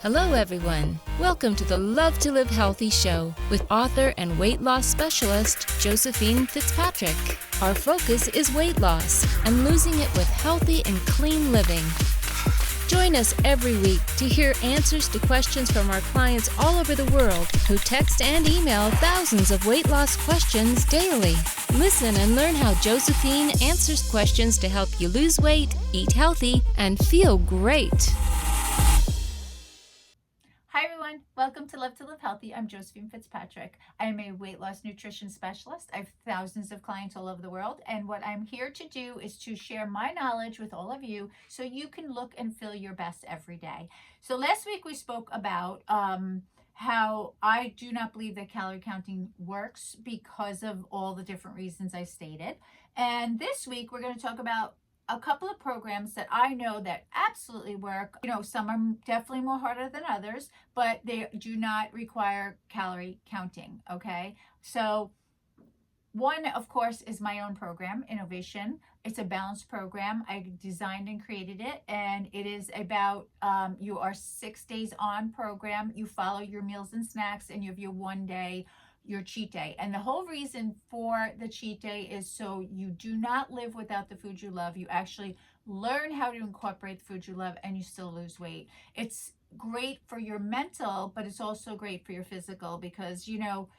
Hello, everyone. Welcome to the Love to Live Healthy show with author and weight loss specialist Josephine Fitzpatrick. Our focus is weight loss and losing it with healthy and clean living. Join us every week to hear answers to questions from our clients all over the world who text and email thousands of weight loss questions daily. Listen and learn how Josephine answers questions to help you lose weight, eat healthy, and feel great. Hi everyone, welcome to Love to Live Healthy. I'm Josephine Fitzpatrick. I am a weight loss nutrition specialist. I have thousands of clients all over the world, and what I'm here to do is to share my knowledge with all of you so you can look and feel your best every day. So last week we spoke about how I do not believe that calorie counting works because of all the different reasons I stated. And this week we're going to talk about a couple of programs that I know that absolutely work. You know, some are definitely more harder than others, but they do not require calorie counting, okay? So one, of course, is my own program, Innovation. It's a balanced program. I designed and created it, and it is about you are 6 days on program. You follow your meals and snacks, and you have your 1 day, your cheat day. And the whole reason for the cheat day is so you do not live without the food you love. You actually learn how to incorporate the food you love, and you still lose weight. It's great for your mental, but it's also great for your physical because, you know,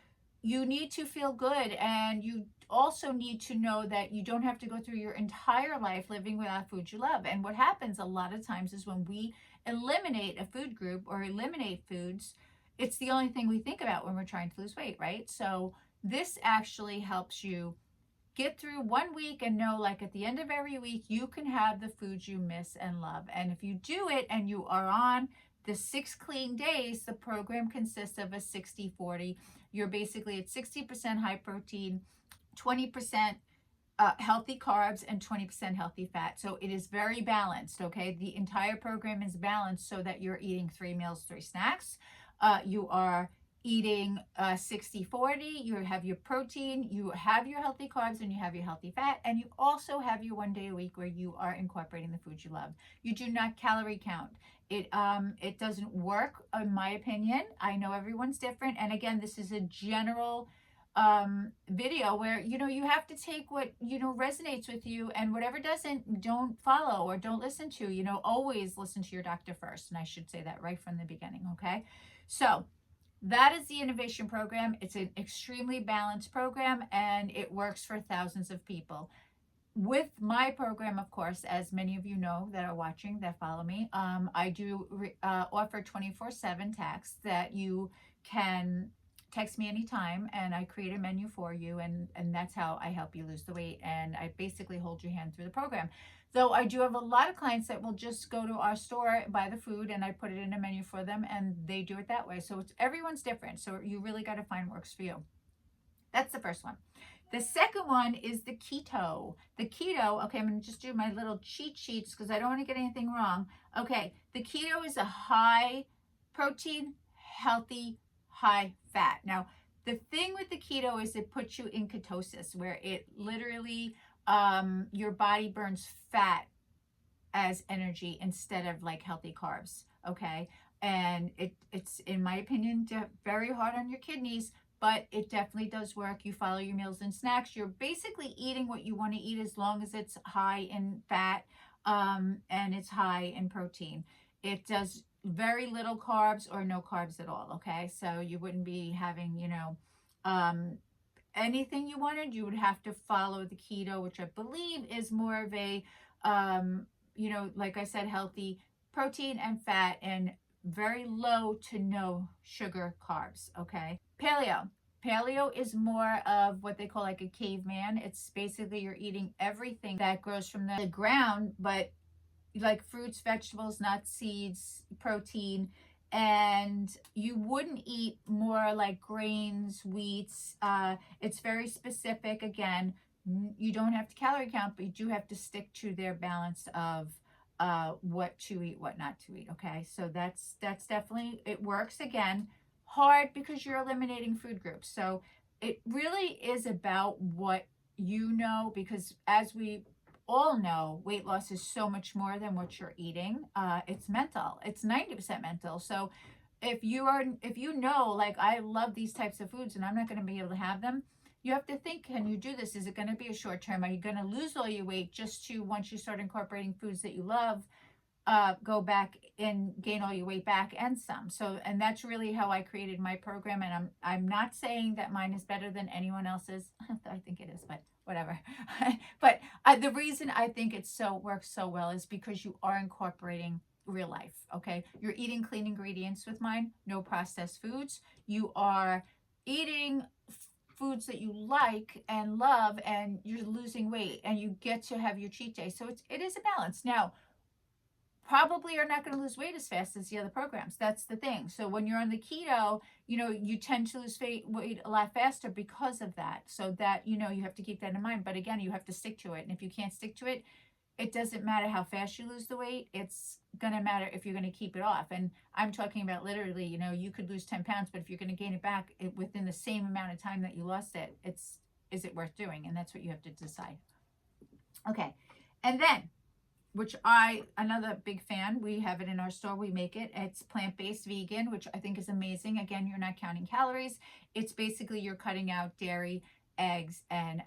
you need to feel good, and you also need to know that you don't have to go through your entire life living without food you love. And what happens a lot of times is when we eliminate a food group or eliminate foods, it's the only thing we think about when we're trying to lose weight, right? So this actually helps you get through 1 week and know, like, at the end of every week, you can have the foods you miss and love. And if you do it and you are on the 6 clean days, the program consists of a 60-40. You're basically at 60% high protein, 20% healthy carbs, and 20% healthy fat. So it is very balanced, okay? The entire program is balanced so that you're eating 3 meals, 3 snacks. You are eating 60-40. You have your protein, you have your healthy carbs, and you have your healthy fat. And you also have your 1 day a week where you are incorporating the food you love. You do not calorie count. It doesn't work, in my opinion. I know everyone's different. And again, this is a general video where, you know, you have to take what, you know, resonates with you, and whatever doesn't, don't follow or don't listen to. You know, always listen to your doctor first. And I should say that right from the beginning, okay? So that is the Innovation program. It's an extremely balanced program, and it works for thousands of people. With my program, of course, as many of you know that are watching, that follow me, I do offer 24/7 texts that you can text me anytime, and I create a menu for you, and that's how I help you lose the weight, and I basically hold your hand through the program. Though I do have a lot of clients that will just go to our store, buy the food, and I put it in a menu for them, and they do it that way. So everyone's different, so you really got to find what works for you. That's the first one. The second one is the keto. The keto, okay, I'm going to just do my little cheat sheets because I don't want to get anything wrong. Okay, the keto is a high protein, healthy, high fat. Now, the thing with the keto is it puts you in ketosis, where it literally, your body burns fat as energy instead of like healthy carbs, okay? And it's, in my opinion, very hard on your kidneys, but it definitely does work. You follow your meals and snacks. You're basically eating what you want to eat as long as it's high in fat and it's high in protein. It does very little carbs or no carbs at all, okay? So you wouldn't be having, you know, anything you wanted. You would have to follow the keto, which I believe is more of a, you know, like I said, healthy protein and fat and very low to no sugar carbs, okay? Paleo is more of what they call like a caveman. It's basically you're eating everything that grows from the ground, but like fruits, vegetables, nuts, seeds, protein, and you wouldn't eat more like grains, wheats. It's very specific. Again, you don't have to calorie count, but you do have to stick to their balance of what to eat, what not to eat, okay? So that's definitely, it works. Again, hard because you're eliminating food groups. So it really is about what you know, because as we all know, weight loss is so much more than what you're eating. It's mental. It's 90% mental. So if you know, like, I love these types of foods and I'm not going to be able to have them, you have to think, can you do this? Is it going to be a short term? Are you going to lose all your weight just to, once you start incorporating foods that you love, go back and gain all your weight back and some? So, and that's really how I created my program. And I'm not saying that mine is better than anyone else's. I think it is, but whatever. But the reason I think it works so well is because you are incorporating real life. Okay, you're eating clean ingredients with mine, no processed foods. You are eating foods that you like and love, and you're losing weight, and you get to have your cheat day. So it is a balance. Now, probably are not going to lose weight as fast as the other programs. That's the thing. So when you're on the keto, you tend to lose weight a lot faster because of that. So that, you have to keep that in mind. But again, you have to stick to it. And if you can't stick to it, it doesn't matter how fast you lose the weight. It's going to matter if you're going to keep it off. And I'm talking about literally, you could lose 10 pounds, but if you're going to gain it back within the same amount of time that you lost it, is it worth doing? And that's what you have to decide. Okay. And then, another big fan, we have it in our store, we make it. It's plant-based vegan, which I think is amazing. Again, you're not counting calories. It's basically you're cutting out dairy, eggs, and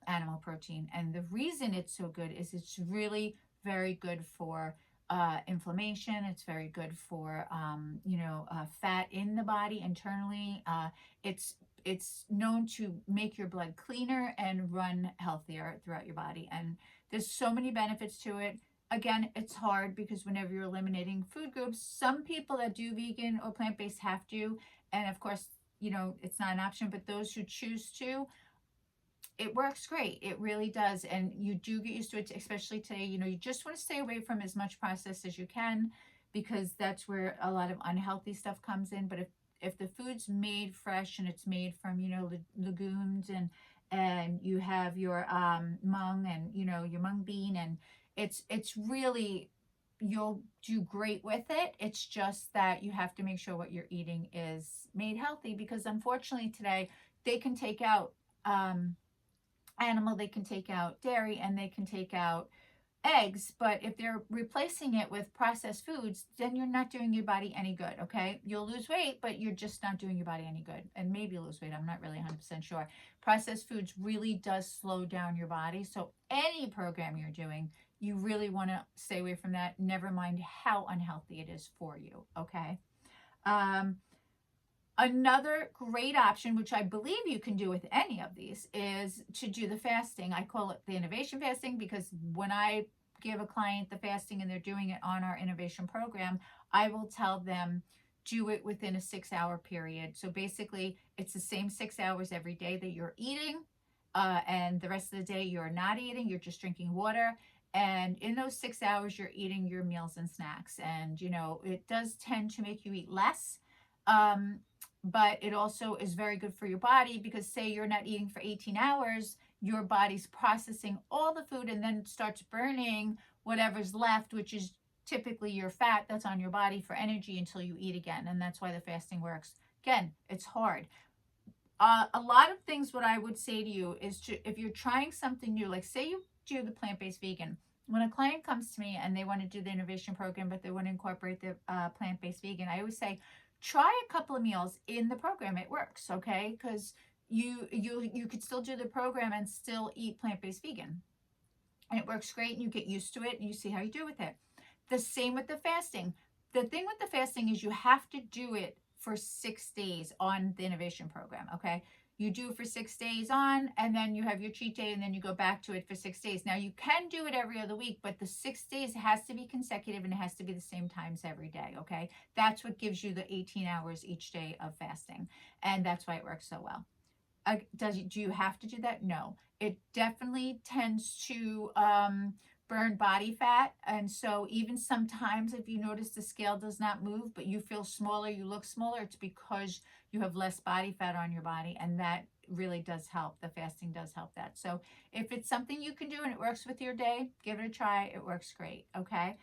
animal protein. And the reason it's so good is it's really very good for inflammation. It's very good for fat in the body internally. It's known to make your blood cleaner and run healthier throughout your body. And there's so many benefits to it. Again, it's hard because whenever you're eliminating food groups, some people that do vegan or plant-based have to. And of course, it's not an option, but those who choose to, it works great. It really does. And you do get used to it, especially today. You just want to stay away from as much processed as you can, because that's where a lot of unhealthy stuff comes in. But if the food's made fresh and it's made from, legumes, and you have your mung and, your mung bean, and it's really, you'll do great with it. It's just that you have to make sure what you're eating is made healthy, because unfortunately today they can take out animal, they can take out dairy, and they can take out eggs, but if they're replacing it with processed foods, then you're not doing your body any good. Okay, you'll lose weight, but you're just not doing your body any good. And maybe lose weight, I'm not really 100% sure. Processed foods really does slow down your body. So any program you're doing, you really want to stay away from that, never mind how unhealthy it is for you. Okay. Another great option, which I believe you can do with any of these, is to do the fasting. I call it the innovation fasting, because when I give a client the fasting and they're doing it on our innovation program, I will tell them, do it within a 6-hour period. So basically, it's the same 6 hours every day that you're eating, and the rest of the day you're not eating, you're just drinking water. And in those 6 hours, you're eating your meals and snacks. And, it does tend to make you eat less. But it also is very good for your body, because say you're not eating for 18 hours, your body's processing all the food and then starts burning whatever's left, which is typically your fat that's on your body, for energy until you eat again. And that's why the fasting works. Again, it's hard. A lot of things, what I would say to you is, if you're trying something new, like say you do the plant-based vegan, when a client comes to me and they want to do the innovation program, but they want to incorporate the plant-based vegan, I always say, try a couple of meals in the program. It works, okay? Because you could still do the program and still eat plant-based vegan. And it works great, and you get used to it, and you see how you do with it. The same with the fasting. The thing with the fasting is you have to do it for 6 days on the innovation program, okay? You do it for 6 days on, and then you have your cheat day, and then you go back to it for 6 days. Now, you can do it every other week, but the 6 days has to be consecutive, and it has to be the same times every day, okay? That's what gives you the 18 hours each day of fasting, and that's why it works so well. Do you have to do that? No. It definitely tends to burn body fat, and so even sometimes if you notice the scale does not move, but you feel smaller, you look smaller, it's because you have less body fat on your body, and that really does help. The fasting does help that. So if it's something you can do and it works with your day, give it a try. It works great. Okay.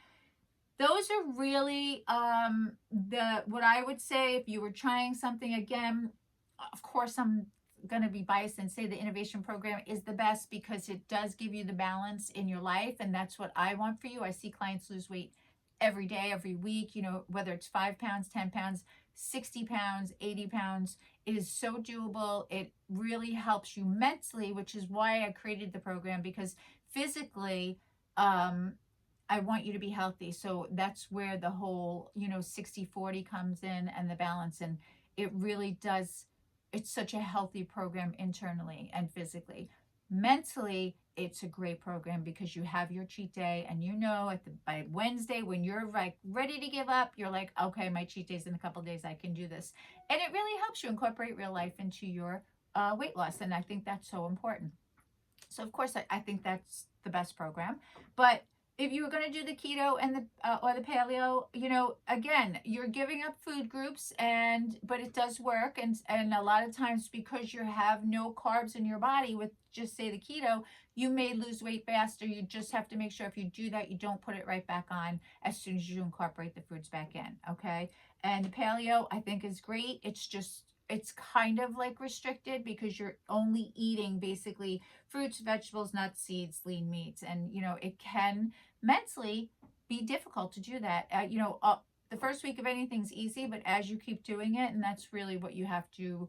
Those are really what I would say if you were trying something. Again, of course, going to be biased and say the innovation program is the best because it does give you the balance in your life. And that's what I want for you. I see clients lose weight every day, every week, whether it's 5 pounds, 10 pounds, 60 pounds, 80 pounds. It is so doable. It really helps you mentally, which is why I created the program, because physically, I want you to be healthy. So that's where the whole, 60-40 comes in, and the balance. And it really does, it's such a healthy program internally and physically. Mentally, it's a great program because you have your cheat day, and by Wednesday, when you're like ready to give up, you're like, okay, my cheat day's in a couple of days, I can do this. And it really helps you incorporate real life into your weight loss. And I think that's so important. So of course, I think that's the best program. But if you were going to do the keto and or the paleo, again, you're giving up food groups, but it does work. And a lot of times, because you have no carbs in your body with just say the keto, you may lose weight faster. You just have to make sure if you do that, you don't put it right back on as soon as you incorporate the foods back in. Okay. And the paleo, I think, is great. It's kind of like restricted because you're only eating basically fruits, vegetables, nuts, seeds, lean meats. And, it can mentally be difficult to do that. The first week of anything's easy, but as you keep doing it, and that's really what you have to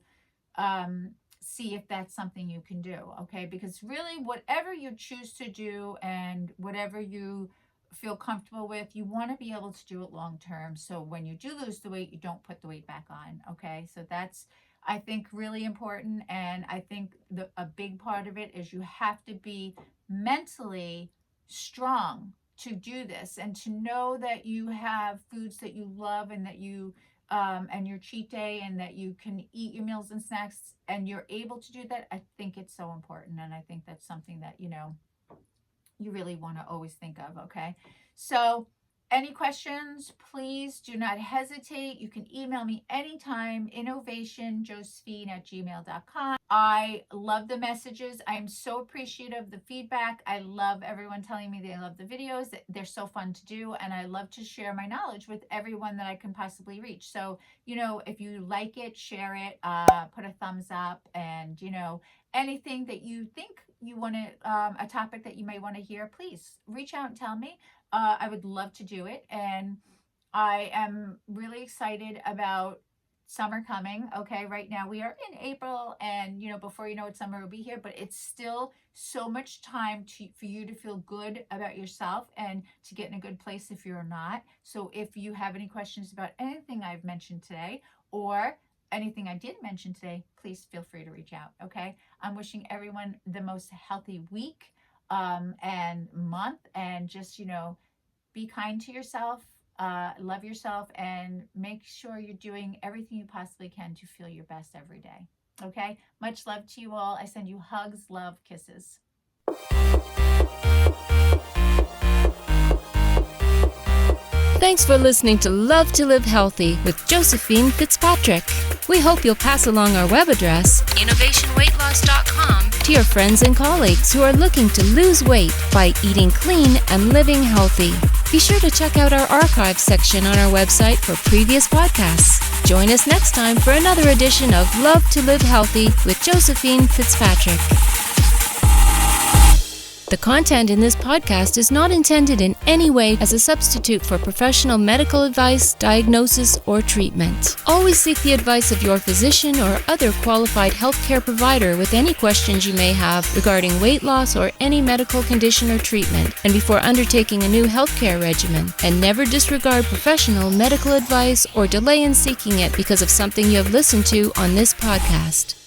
see if that's something you can do. Okay. Because really whatever you choose to do and whatever you feel comfortable with, you want to be able to do it long term. So when you do lose the weight, you don't put the weight back on. Okay. So that's, I think, really important. And I think a big part of it is you have to be mentally strong to do this, and to know that you have foods that you love, and that you and your cheat day, and that you can eat your meals and snacks, and you're able to do that. I think it's so important. And I think that's something that, you really want to always think of. Okay. So any questions, please do not hesitate. You can email me anytime, innovationjosephine@gmail.com. I love the messages. I am so appreciative of the feedback. I love everyone telling me they love the videos. They're so fun to do. And I love to share my knowledge with everyone that I can possibly reach. So, if you like it, share it, put a thumbs up, and, anything that you think you want to, a topic that you may want to hear, please reach out and tell me. I would love to do it. And I am really excited about summer coming. Okay. Right now we are in April, and, before you know it, summer will be here, but it's still so much time for you to feel good about yourself and to get in a good place if you're not. So if you have any questions about anything I've mentioned today, or anything I did mention today, please feel free to reach out. Okay. I'm wishing everyone the most healthy week and month, and just, be kind to yourself, love yourself, and make sure you're doing everything you possibly can to feel your best every day. Okay. Much love to you all. I send you hugs, love, kisses. Thanks for listening to Love to Live Healthy with Josephine Fitzpatrick. We hope you'll pass along our web address, innovationweightloss.com, to your friends and colleagues who are looking to lose weight by eating clean and living healthy. Be sure to check out our archives section on our website for previous podcasts. Join us next time for another edition of Love to Live Healthy with Josephine Fitzpatrick. The content in this podcast is not intended in any way as a substitute for professional medical advice, diagnosis, or treatment. Always seek the advice of your physician or other qualified healthcare provider with any questions you may have regarding weight loss or any medical condition or treatment, and before undertaking a new healthcare regimen. And never disregard professional medical advice or delay in seeking it because of something you have listened to on this podcast.